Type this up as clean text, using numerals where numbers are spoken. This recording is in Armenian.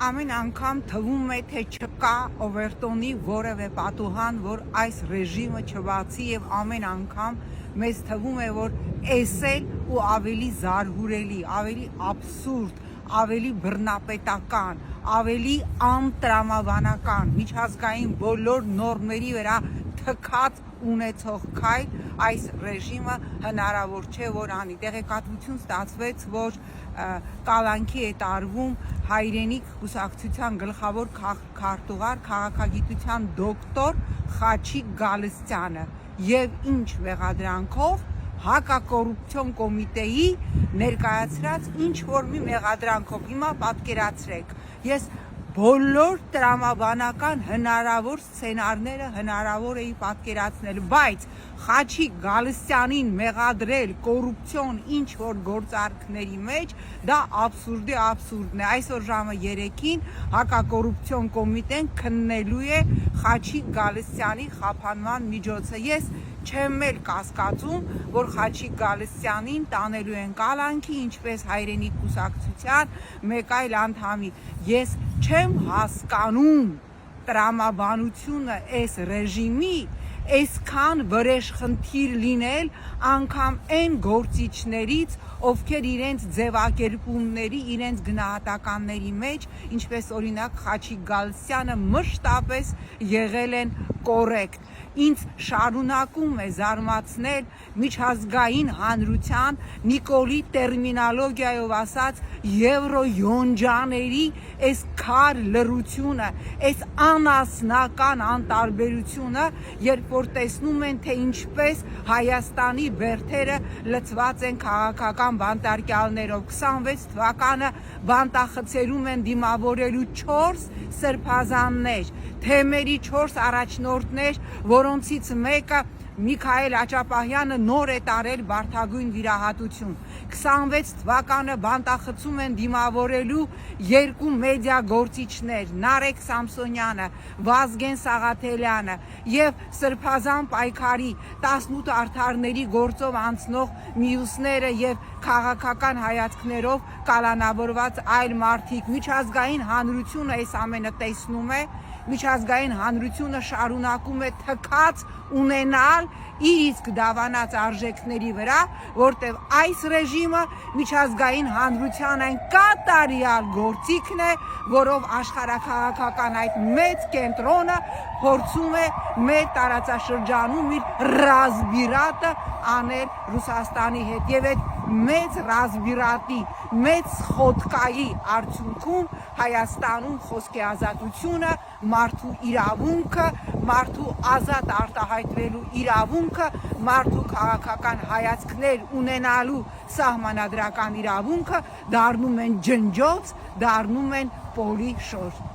Ամեն անգամ թվում է, թե չկա Օվերտոնի որևէ պատուհան, որ այս ռեժիմը չբացի եւ ամեն անգամ մեզ թվում է, որ էսել ու ավելի զարհուրելի, ավելի աբսուրդ, ավելի բռնապետական, ավելի անտրամաբանական, միջազգային բոլոր նորմերի վրա թքած ունեցող քայլ այս ռեժիմը հնարավոր չէ որ անի։ Տեղեկատվություն ստացվեց, որ կալանքի է տարվում հայրենիք կուսակցության գլխավոր քարտուղար քաղաքագիտության դոկտոր Խաչիկ Գալստյանը եւ ինչ մեղադրանքով հակակոռուպցիոն կոմիտեի ներկայացրած ինչ որ մի մեղադրանքով։ Հիմա պատկերացրեք, ես բոլոր տրամաբանական հնարավոր սցենարները հնարավոր էի պատկերացնել, բայց Խաչիկ Գալստյանին մեղադրել կոռուպցիոն ինչ որ գործարքների մեջ, դա աբսուրդի աբսուրդն է։ Այսօր ժամը 3-ին հակակոռուպցիոն կոմիտեն քննելու է Խաչիկ Գալստյանի խափանման միջոցը։ Ես չեմ էլ կասկածում, որ Խաչիկ Գալստյանին տանելու են կալանքի, ինչպես հայրենիք կուսակցության մեկ այլ անդամի։ Ես չեմ հասկանում տրամաբանությունը այս ռեժիմի այսքան վրեժխնդիր լինել անգամ այն գործիչներից, ովքեր իրենց ձևակերպումների, իրենց գնահատականների մեջ, ինչպես օրինակ Խաչիկ Գալստյանը մշտապես եղել են կոռեկտ։ Ինձ շարունակում է զարմացնել միջազգային հանրության Նիկոլի տերմինոլոգիայով ասած եվրոյոնջաների այս քար լռությունը, այս անասնական անտարբերությունը, երբ որ տեսնում են, թե ինչպես Հայաստանի բերդերը լցված են քաղաքական բանտարկյալներով։ 26 թվականը բանտախցերում են դիմավորելու 4 սրբազաններ, թեմերի 4 առաջնորդներ, որոնցից մեկը Միքայել Աճապահյանը նոր է տարել բարդագույն վիրահատություն։ 26 թվականը բանտախցում են դիմավորելու 2 մեդիա գործիչներ՝ Նարեկ Սամսոնյանը, Վազգեն Սաղաթելյանը եւ սրբազան պայքարի 18 արդարների գործով անցնող մյուսները եւ քաղաքական հայացքներով կալանավորված այլ մարդիկ։ Միջազգային հանրությունը այս ամենը տեսնում է, միջազգային հանրությունը շարունակում է թքած ունենալ իր իսկ դավանած արժեքների վրա, որտեղ այս ռեժիմը միջազգային հանրության այն կատարյալ գործիքն է, որով աշխարհաքաղաքական այդ մեծ կենտրոնը փորձում է մեր տարածաշրջանում իր ռազմիրատը անել Ռուսաստանի հետ եւ այդ մեծ ռազմիրատի, մեծ խոտկայի արդյունքում Հայաստանում խոսքի ազատությունը, մարդու իրավունքը, մարդու ազատ արտահայտվելու իրավունքը, մարդու քաղաքական հայացքներ ունենալու սահմանադրական իրավունքը դառնում են ջնջոց, դառնում են պոլի շոր։